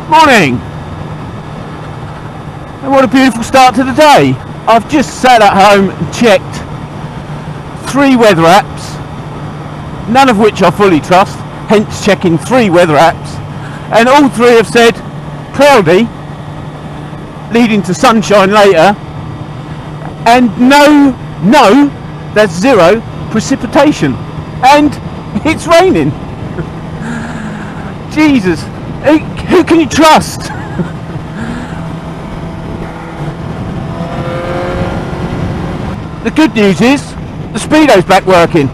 Morning! And what a beautiful start to the day. I've just sat at home and checked 3 weather apps, none of which I fully trust, hence checking 3 weather apps, and all 3 have said cloudy, leading to sunshine later, and no, that's 0 precipitation, and it's raining. Jesus, who can you trust? The good news is the speedo's back working.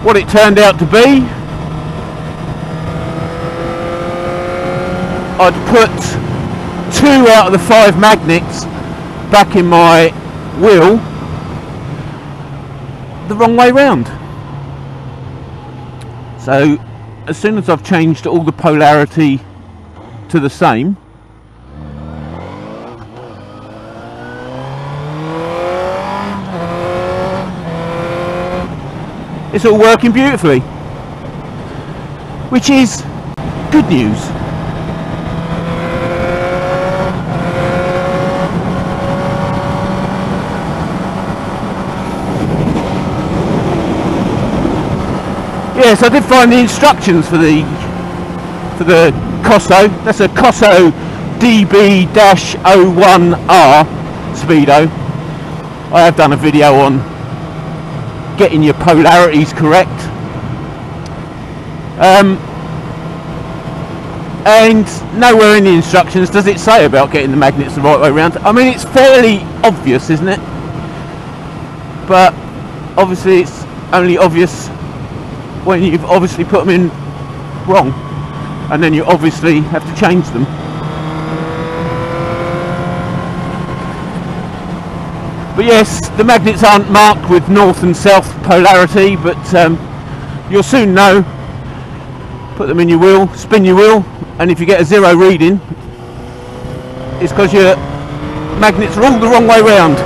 What it turned out to be, I'd put 2 out of the 5 magnets back in my wheel the wrong way round. So as soon as I've changed all the polarity to the same, it's all working beautifully, which is good news. Yes, I did find the instructions for the Cosso. That's a Cosso DB-01R Speedo. I have done a video on getting your polarities correct, and nowhere in the instructions does it say about getting the magnets the right way around. I mean, it's fairly obvious, isn't it? But obviously it's only obvious when you've obviously put them in wrong, and then you obviously have to change them. But yes, the magnets aren't marked with north and south polarity, but you'll soon know. Put them in your wheel, spin your wheel, and if you get a 0 reading, it's because your magnets are all the wrong way round.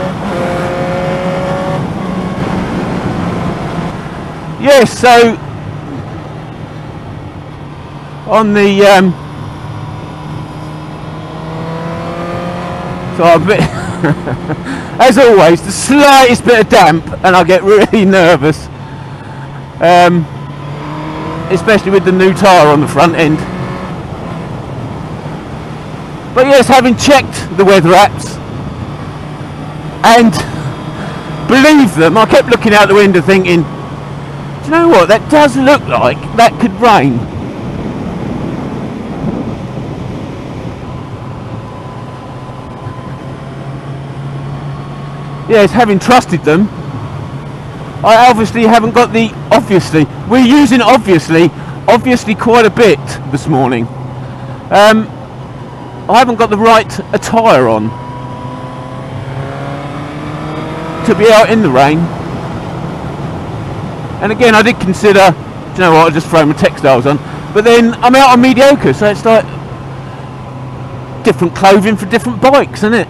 Yes, so on the so I'm a bit as always, the slightest bit of damp and I get really nervous, especially with the new tyre on the front end. But yes, having checked the weather apps, and believe them, I kept looking out the window thinking, do you know what, that does look like that could rain. Yes, having trusted them, I obviously haven't got the obviously. We're using obviously quite a bit this morning. I haven't got the right attire on to be out in the rain. And again, I did consider, do you know what, I'll just throw my textiles on. But then I'm out on mediocre, so it's like different clothing for different bikes, isn't it?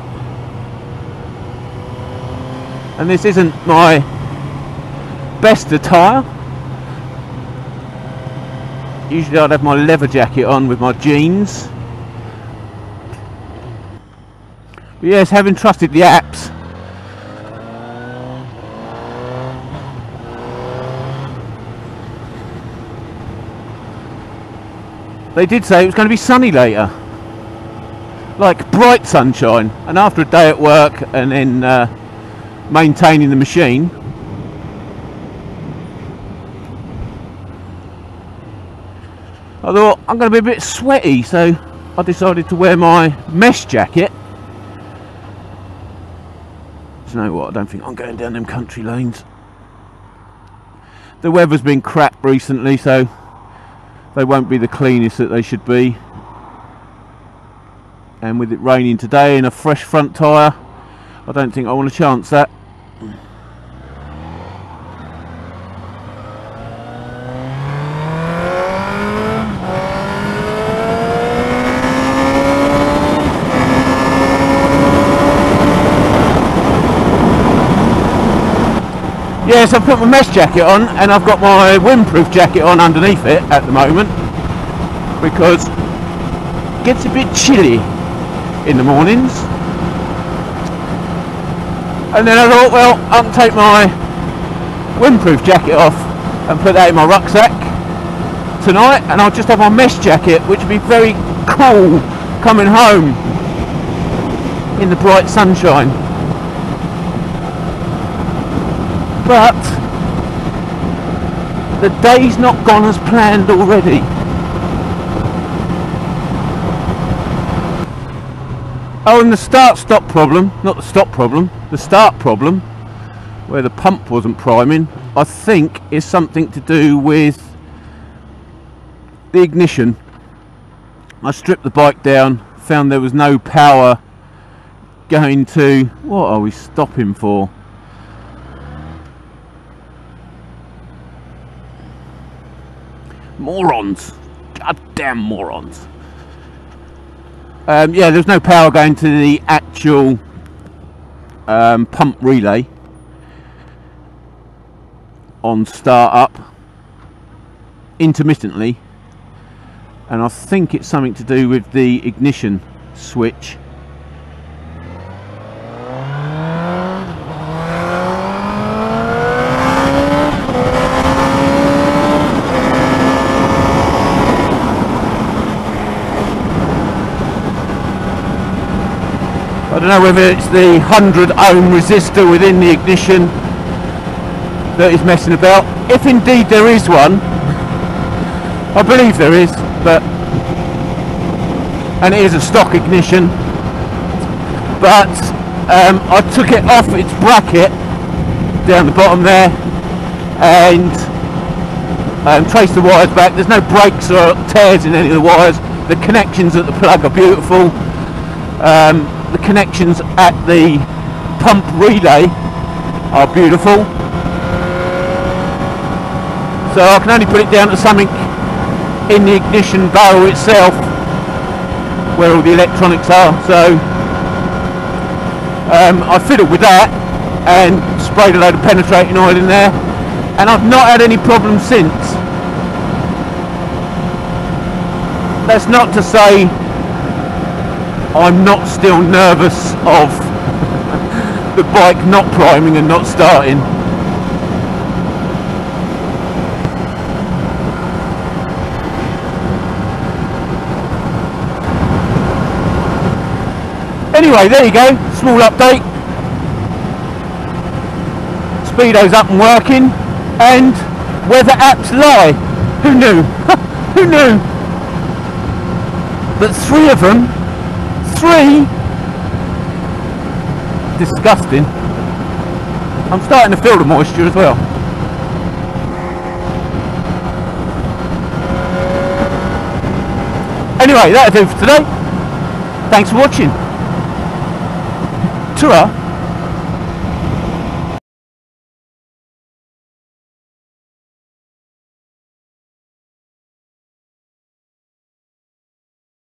And this isn't my best attire. Usually I'd have my leather jacket on with my jeans. But yes, having trusted the apps, they did say it was going to be sunny later, like bright sunshine, and after a day at work and then maintaining the machine, I thought I'm going to be a bit sweaty, so I decided to wear my mesh jacket. Do you know what, I don't think I'm going down them country lanes. The weather's been crap recently, so they won't be the cleanest that they should be, and with it raining today and a fresh front tyre, I don't think I want to chance that. Yes, I've put my mesh jacket on and I've got my windproof jacket on underneath it at the moment, because it gets a bit chilly in the mornings. And then I thought, well, I can take my windproof jacket off and put that in my rucksack tonight, and I'll just have my mesh jacket, which would be very cool coming home in the bright sunshine. But the day's not gone as planned already. Oh, and the start-stop problem, not the stop problem, the start problem, where the pump wasn't priming, I think is something to do with the ignition. I stripped the bike down, found there was no power going to... What are we stopping for? Morons! Goddamn morons! Yeah, there's no power going to the actual pump relay on start up intermittently, and I think it's something to do with the ignition switch. I don't know whether it's the 100 ohm resistor within the ignition that is messing about. If indeed there is one, I believe there is, and it is a stock ignition, but I took it off its bracket down the bottom there and traced the wires back. There's no breaks or tears in any of the wires. The connections at the plug are beautiful. The connections at the pump relay are beautiful, so I can only put it down to something in the ignition barrel itself where all the electronics are. So I fiddled with that and sprayed a load of penetrating oil in there, and I've not had any problems since. That's not to say I'm not still nervous of the bike not priming and not starting. Anyway, there you go, small update. Speedo's up and working, and weather apps lie. Who knew? Who knew? But 3 of them, 3, disgusting. I'm starting to feel the moisture as well. Anyway, that'll do for today. Thanks for watching. Ta-ra.